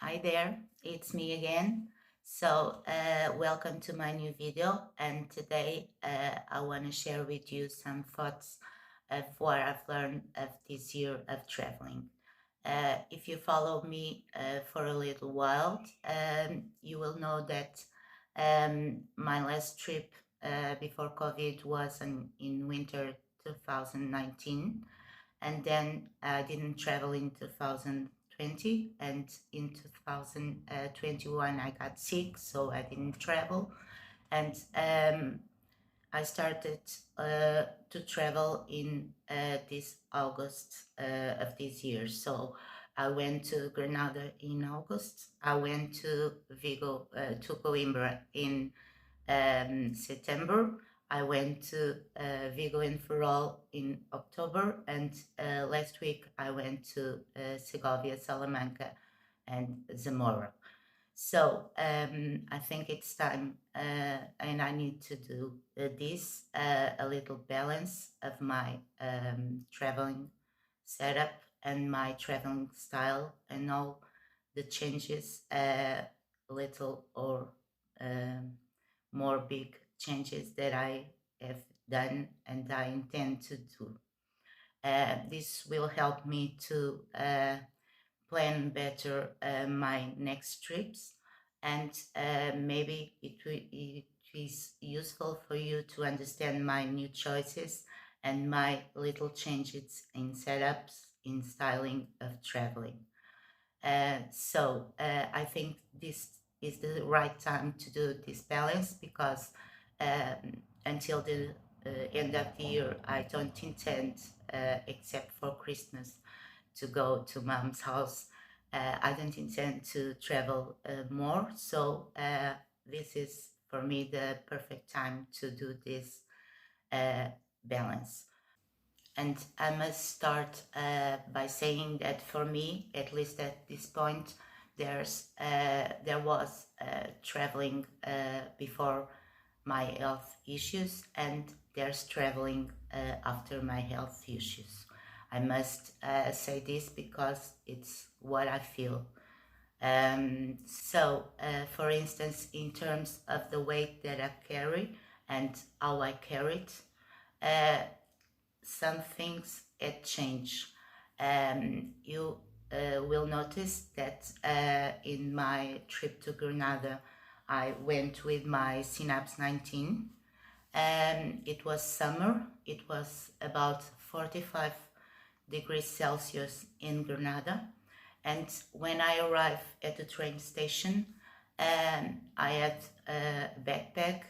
Hi there, it's me again. Welcome to my new video, and today I want to share with you some thoughts of what I've learned of this year of traveling. If you follow me for a little while, you will know that my last trip before COVID was in winter 2019, and then I didn't travel in 2020, and in 2021 I got sick, so I didn't travel. And I started to travel in this August of this year. So I went to Granada in August. I went to Vigo, to Coimbra in September. I went to Vigo and Ferrol in October, and last week I went to Segovia, Salamanca, and Zamora. I think it's time, and I need to do this a little balance of my traveling setup and my traveling style and all the changes, little or um, more big changes that I have done and I intend to do. This will help me to plan better my next trips, and maybe it is useful for you to understand my new choices and my little changes in setups, in styling of traveling. I think this is the right time to do this balance because until the end of the year, I don't intend, except for Christmas, to go to mom's house. I don't intend to travel more. This is for me the perfect time to do this balance. And I must start by saying that for me, at least at this point, there was traveling before my health issues, and there's traveling after my health issues. I must say this because it's what I feel. For instance, in terms of the weight that I carry and how I carry it, uh, some things had changed. You will notice that in my trip to Granada, I went with my Synapse 19. It was summer. It was about 45 degrees Celsius in Granada. And when I arrived at the train station, I had a backpack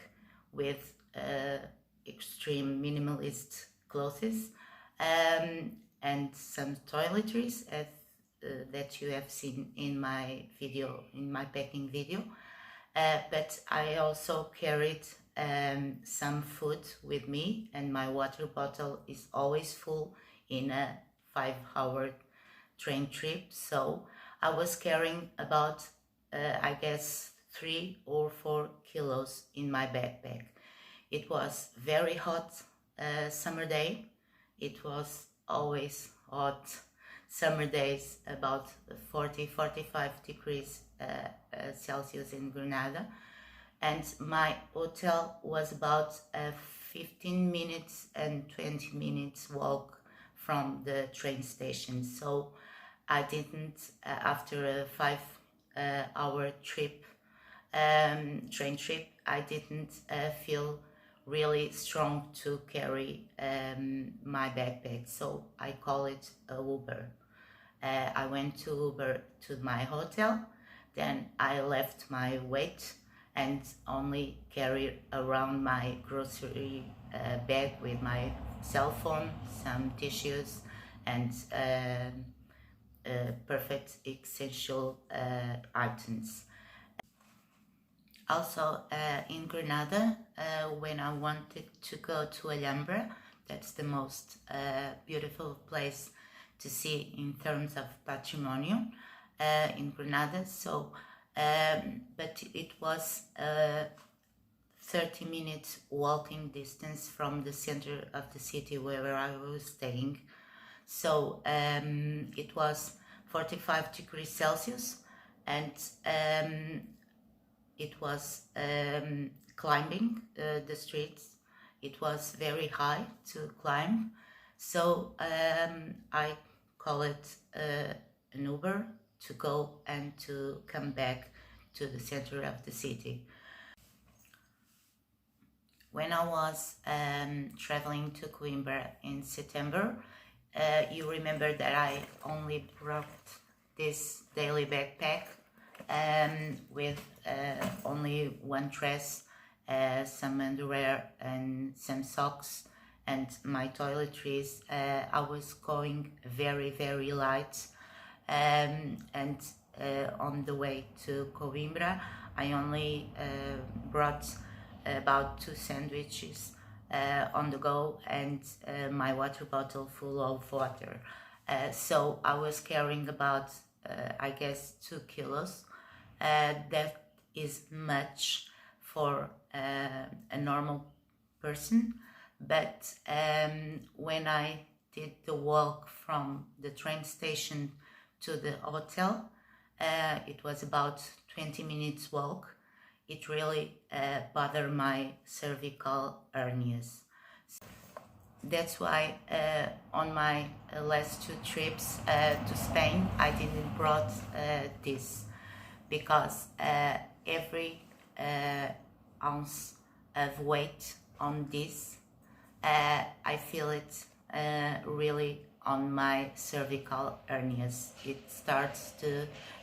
with extreme minimalist clothes, and some toiletries that you have seen in my video, in my packing video. But I also carried some food with me, and my water bottle is always full in a 5-hour train trip. So I was carrying about, I guess, 3 or 4 kilos in my backpack. It was very hot summer day. It was always hot summer days, about 40-45 degrees Celsius in Granada. And my hotel was about 15 minutes and 20 minutes walk from the train station. So I didn't, after a 5-hour trip, train trip, I didn't feel really strong to carry my backpack, so I call it a Uber. I went to Uber to my hotel, then I left my weight and only carried around my grocery bag with my cell phone, some tissues, and perfect essential items. Also, in Granada, when I wanted to go to Alhambra, that's the most beautiful place to see in terms of patrimonio in Granada. But it was 30 minutes walking distance from the center of the city where I was staying. So it was 45 degrees Celsius, and it was climbing the streets. It was very high to climb, so I call it an Uber to go and to come back to the center of the city. When I was traveling to Coimbra in September, you remember that I only brought this daily backpack with only one dress, some underwear and some socks and my toiletries. I was going very light, and on the way to Coimbra I only brought about 2 sandwiches on the go and my water bottle full of water. So I was carrying about I guess 2 kilos. That is much for a normal person, but when I did the walk from the train station to the hotel, it was about 20 minutes walk. It really bothered my cervical hernias. That's why on my last 2 trips to Spain I didn't brought this, because every ounce of weight on this, I feel it really on my cervical hernias.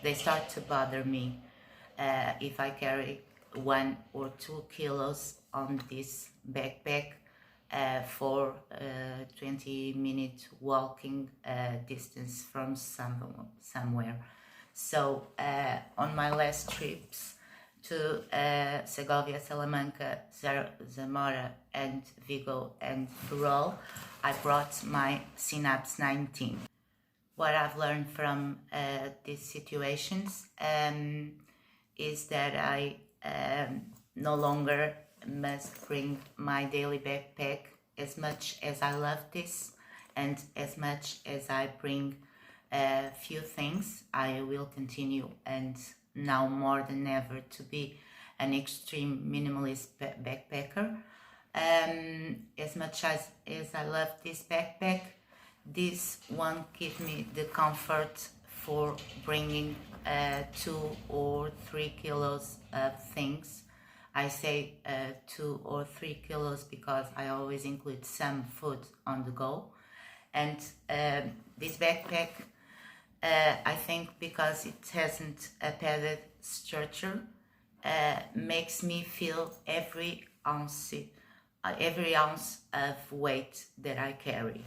They start to bother me if I carry 1 or 2 kilos on this backpack for 20-minute walking distance from somewhere. So on my last trips to Segovia, Salamanca, Zamora and Vigo and Ferrol, I brought my Synapse 19. What I've learned from these situations is that I no longer must bring my daily backpack. As much as I love this and as much as I bring a few things, I will continue, and now more than ever, to be an extreme minimalist backpacker. As much as I love this backpack, this won't give me the comfort for bringing 2 or 3 kilos of things. I say 2 or 3 kilos because I always include some food on the go. And this backpack, I think because it hasn't a padded structure, makes me feel every ounce of weight that I carry.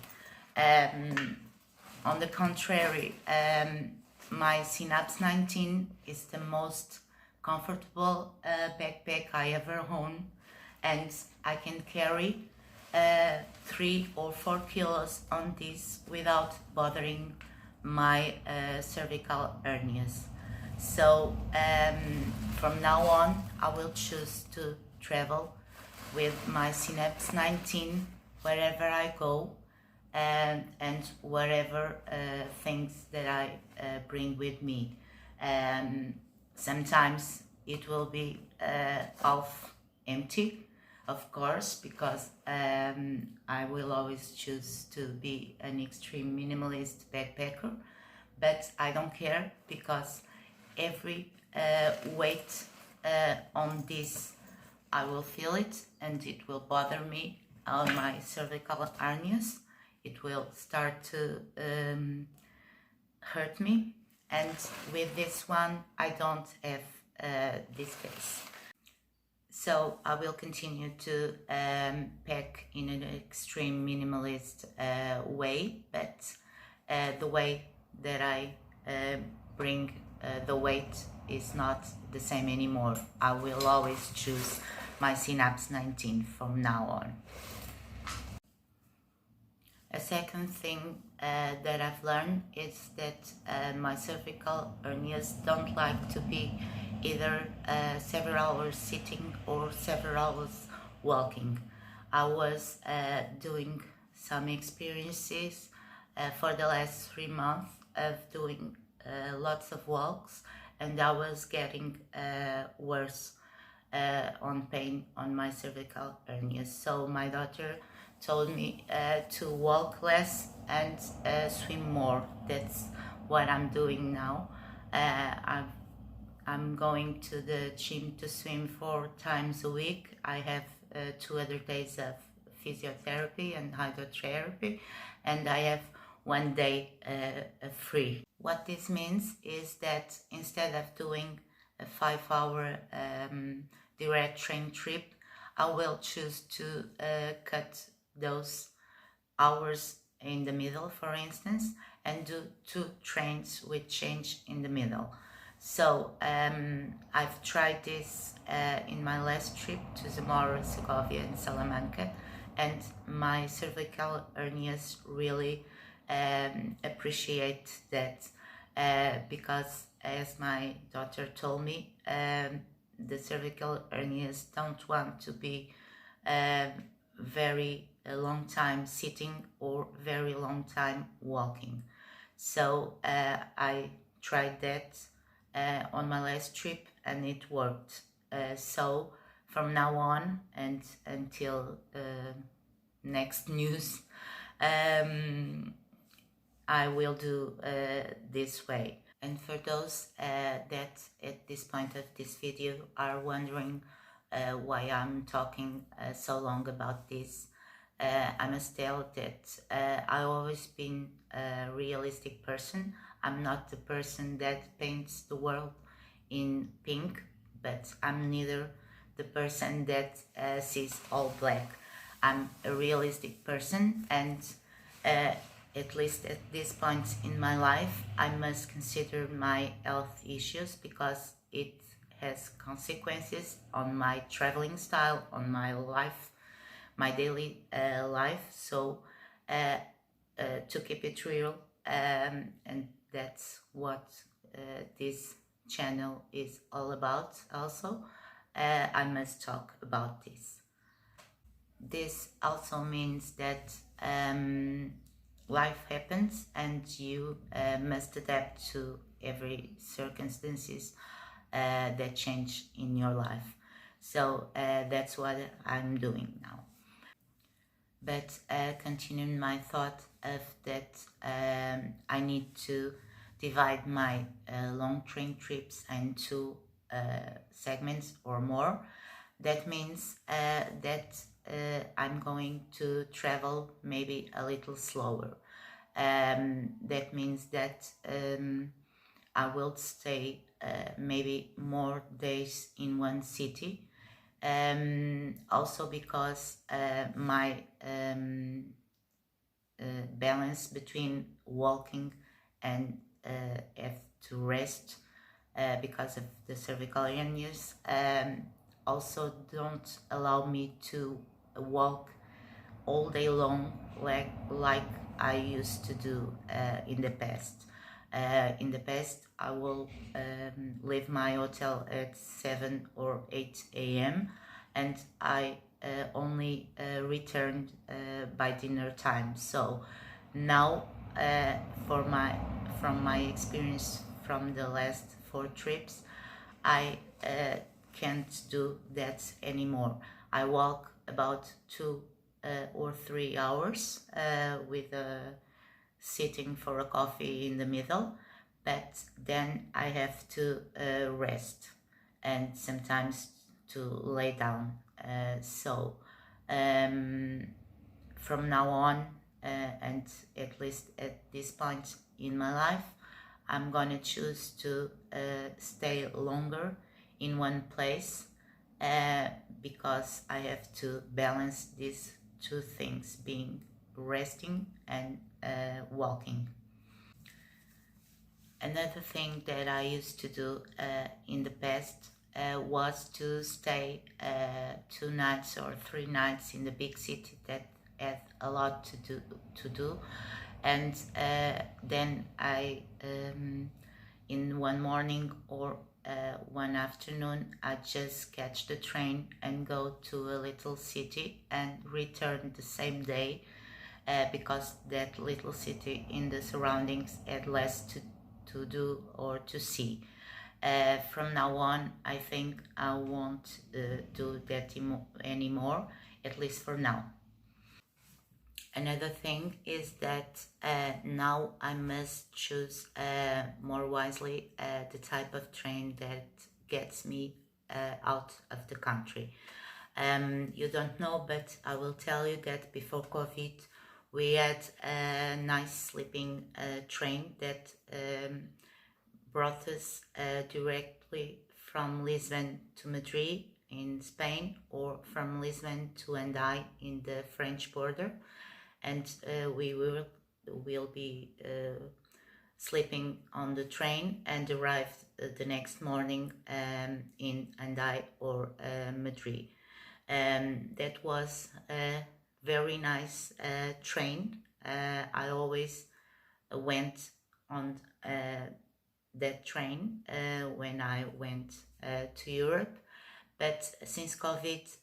On the contrary, my Synapse 19 is the most comfortable backpack I ever own, and I can carry 3 or 4 kilos on this without bothering my cervical hernias. So from now on I will choose to travel with my Synapse 19 wherever I go, and whatever things that I bring with me. Sometimes it will be half empty, of course, because I will always choose to be an extreme minimalist backpacker, but I don't care, because every weight on this, I will feel it and it will bother me on my cervical hernias. It will start to hurt me, and with this one I don't have this case. So I will continue to pack in an extreme minimalist way, but the way that I bring the weight is not the same anymore. I will always choose my Synapse 19 from now on. A second thing that I've learned is that my cervical hernias don't like to be either several hours sitting or several hours walking. I was doing some experiences for the last 3 months of doing lots of walks and I was getting worse on pain on my cervical hernias. So my doctor told me to walk less and swim more. That's what I'm doing now. I'm going to the gym to swim 4 times a week. I have 2 other days of physiotherapy and hydrotherapy, and I have 1 day free. What this means is that instead of doing a 5 hour direct train trip, I will choose to cut those hours in the middle, for instance, and do 2 trains with change in the middle. So I've tried this in my last trip to Zamora, Segovia, and Salamanca, and my cervical hernias really appreciate that because, as my daughter told me, the cervical hernias don't want to be very a long time sitting or very long time walking. So I tried that on my last trip and it worked. So from now on and until next news, I will do this way. And for those that at this point of this video are wondering why I'm talking so long about this, I must tell that I've always been a realistic person. I'm not the person that paints the world in pink, but I'm neither the person that sees all black. I'm a realistic person, and at least at this point in my life, I must consider my health issues because it has consequences on my traveling style, on my life, my daily life. So to keep it real, and that's what this channel is all about also, I must talk about this. This also means that life happens and you must adapt to every circumstances that change in your life. So that's what I'm doing now. But continuing my thought of that, I need to divide my long train trips into segments or more. That means that I'm going to travel maybe a little slower. That means that I will stay maybe more days in one city. Also because my balance between walking and have to rest because of the cervical hernias also don't allow me to walk all day long like I used to do in the past. In the past, I will leave my hotel at 7 or 8 a.m. and I only returned by dinner time. So now, from my experience from the last 4 trips, I can't do that anymore. I walk about 2 or 3 hours with sitting for a coffee in the middle, but then I have to rest and sometimes to lay down. So from now on, and at least at this point in my life, I'm gonna choose to stay longer in one place because I have to balance these 2 things, being resting and walking. Another thing that I used to do in the past was to stay 2 nights or 3 nights in the big city that had a lot to do, and then I in one morning or one afternoon I just catch the train and go to a little city and return the same day because that little city in the surroundings had less to do or to see. From now on, I think I won't do that anymore, at least for now. Another thing is that now I must choose more wisely the type of train that gets me out of the country. You don't know, but I will tell you that before COVID, we had a nice sleeping train that brought us directly from Lisbon to Madrid in Spain, or from Lisbon to Andai in the French border, and we will be sleeping on the train and arrive the next morning in Andai or Madrid. That was a very nice train. I always went on that train when I went to Europe, but since COVID,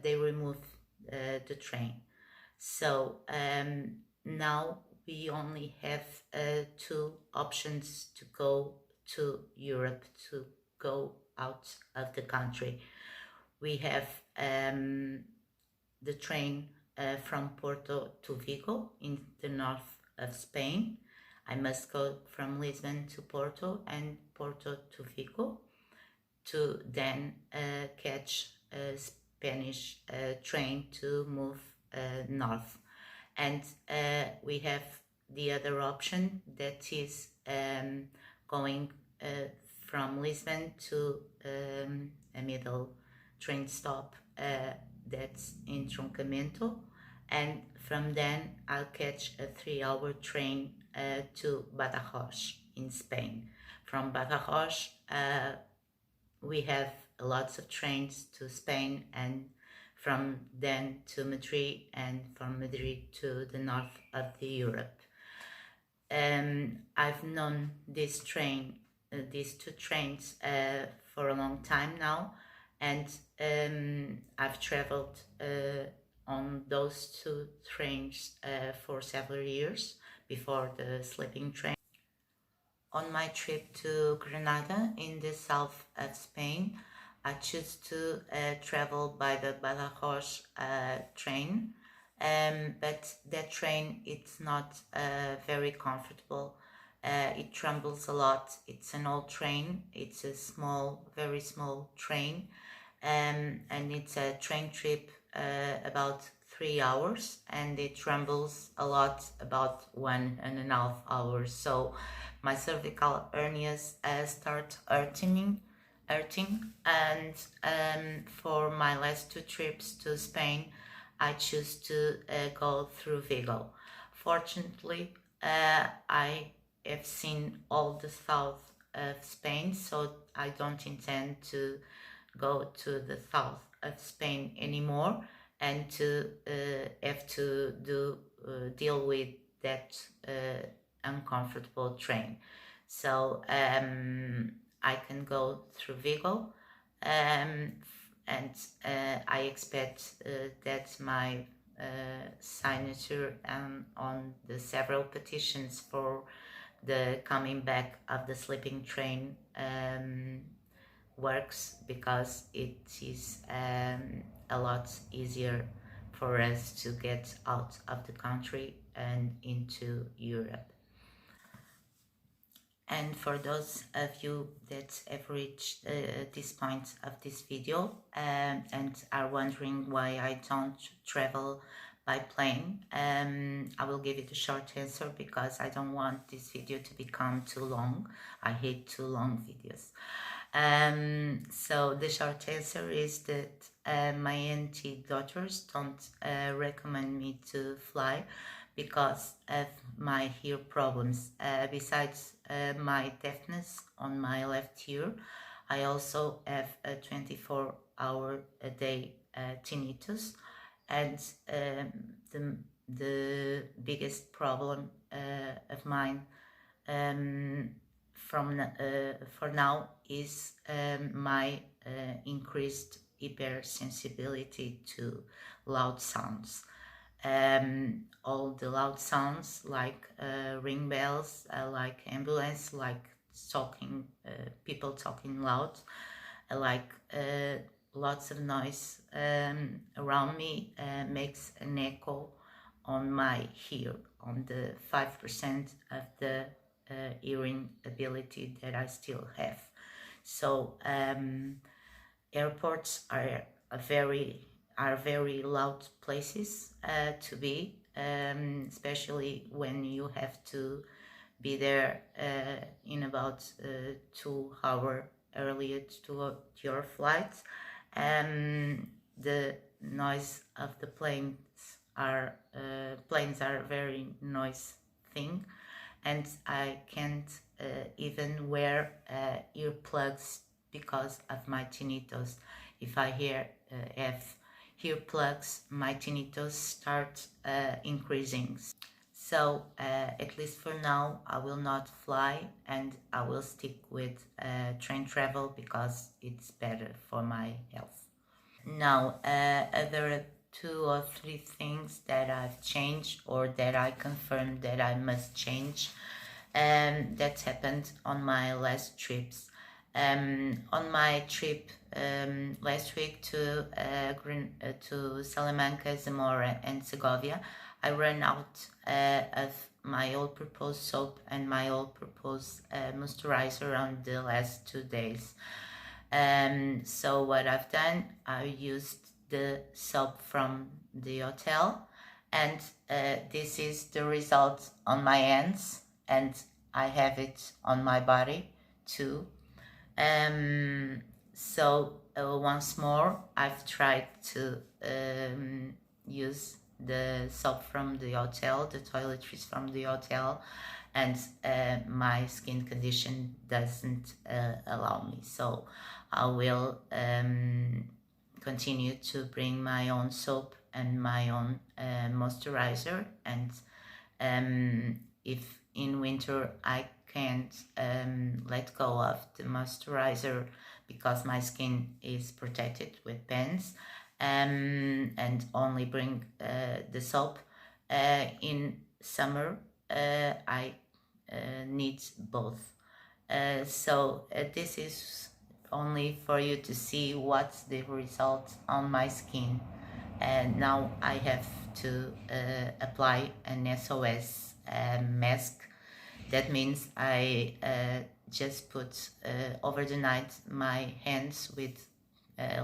they removed the train. So now we only have two options to go to Europe, to go out of the country. We have the train from Porto to Vigo in the north of Spain. I must go from Lisbon to Porto and Porto to Vigo to then catch a Spanish train to move north. And we have the other option, that is going from Lisbon to a middle train stop that's in Troncamento, and from then I'll catch a 3-hour train to Badajoz in Spain. From Badajoz we have lots of trains to Spain, and from then to Madrid, and from Madrid to the north of the Europe. I've known this train, these two trains for a long time now, and I've traveled on those two trains for several years before the sleeping train. On my trip to Granada in the south of Spain, I choose to travel by the Badajoz train, but that train, it's not very comfortable. It trembles a lot. It's an old train. It's a small, very small train, and it's a train trip about 3 hours, and it trembles a lot, about 1.5 hours. So my cervical hernias start hurting, and for my last two trips to Spain, I choose to go through Vigo. Fortunately, I have seen all the south of Spain, so I don't intend to go to the south of Spain anymore and to have to deal with that uncomfortable train. So I can go through Vigo, and I expect that my signature on the several petitions for the coming back of the sleeping train works, because it is a lot easier for us to get out of the country and into Europe. And for those of you that have reached this point of this video and are wondering why I don't travel by plane, I will give it a short answer, because I don't want this video to become too long. I hate too long videos. So the short answer is that my auntie daughters don't recommend me to fly because of my ear problems. Besides my deafness on my left ear, I also have a 24-hour a day tinnitus, and the biggest problem of mine for now is my increased hypersensibility to loud sounds. All the loud sounds, like ring bells, like ambulance, like talking, people talking loud, like lots of noise around me makes an echo on my ear, on the 5% of the hearing ability that I still have. So airports are very loud places to be, especially when you have to be there in about 2 hours earlier to your flight. The noise of the planes are a very noise thing, and I can't even wear earplugs because of my tinnitus. If I have earplugs, my tinnitus starts increasing. So at least for now, I will not fly, and I will stick with train travel because it's better for my health. Now, other 2 or 3 things that I've changed or that I confirmed that I must change that happened on my last trips. On my trip last week to Salamanca, Zamora, and Segovia, I ran out of my all-purpose soap and my all-purpose moisturizer on the last 2 days. So what I've done, I used the soap from the hotel, and this is the result on my hands, and I have it on my body too. So once more, I've tried to use the soap from the hotel, the toiletries from the hotel, and my skin condition doesn't allow me. So I will continue to bring my own soap and my own moisturizer, and if in winter I can't let go of the moisturizer because my skin is protected with pens, and only bring the soap, in summer I need both. So this is only for you to see what's the result on my skin, and now I have to apply an SOS mask. That means I just put over the night my hands with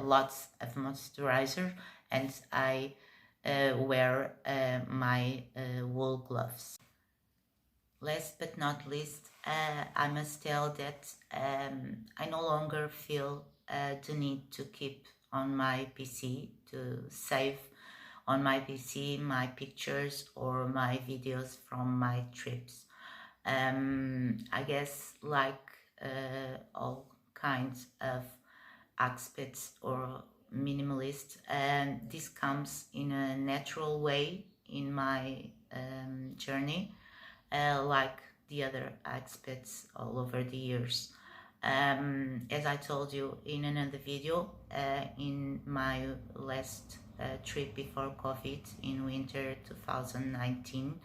lots of moisturizer, and I wear my wool gloves. Last but not least, I must tell that I no longer feel the need to keep on my PC, to save on my PC my pictures or my videos from my trips. I guess like all kinds of experts or minimalists, and this comes in a natural way in my journey, like the other experts all over the years. As I told you in another video, in my last trip before COVID in winter 2019,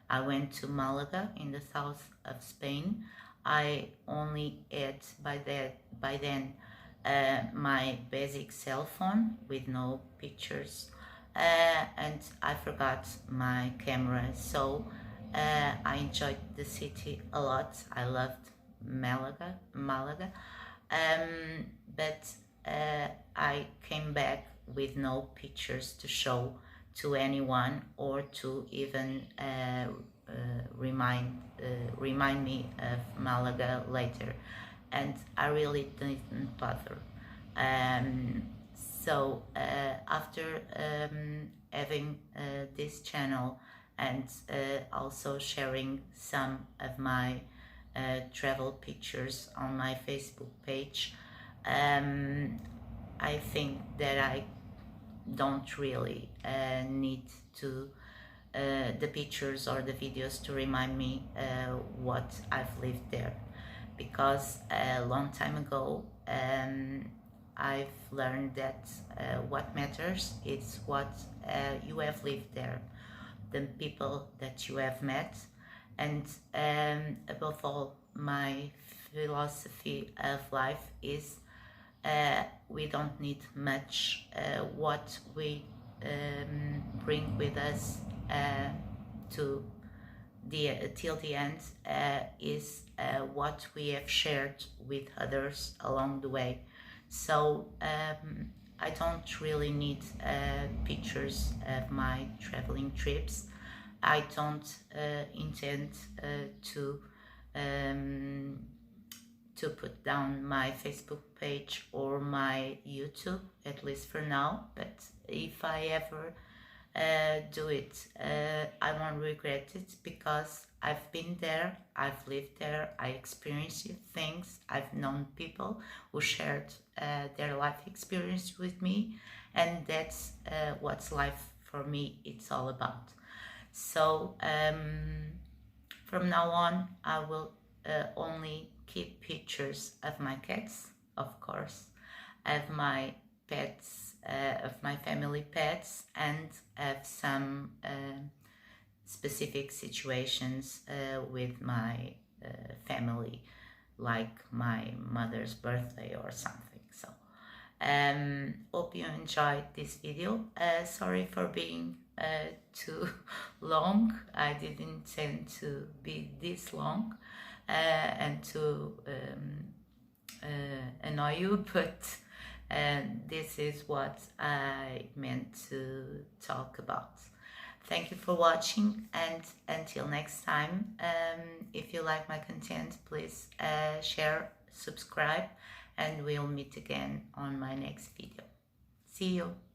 I went to Malaga in the south of Spain. I only had by then my basic cell phone with no pictures, and I forgot my camera. So I enjoyed the city a lot. I loved Malaga, but I came back with no pictures to show to anyone or to even remind me of Malaga later, and I really didn't bother. So after having this channel and also sharing some of my travel pictures on my Facebook page, I think that I don't really need to the pictures or the videos to remind me what I've lived there, because a long time ago I've learned that what matters is what you have lived there, the people that you have met, and above all, my philosophy of life is we don't need much. What we bring with us to till the end is what we have shared with others along the way. So I don't really need pictures of my traveling trips. I don't intend um, to put down my Facebook page or my YouTube, at least for now. But if I ever do it, I won't regret it, because I've been there, I've lived there, I experienced things, I've known people who shared their life experience with me, and that's what's life for me, it's all about. So from now on, I will only keep pictures of my cats, of course, of my pets, of my family pets, and of some specific situations with my family, like my mother's birthday or something. So hope you enjoyed this video. Sorry for being too long. I didn't intend to be this long and to annoy you, but this is what I meant to talk about. Thank you for watching, and until next time, if you like my content, please share, subscribe, and we'll meet again on my next video. See you!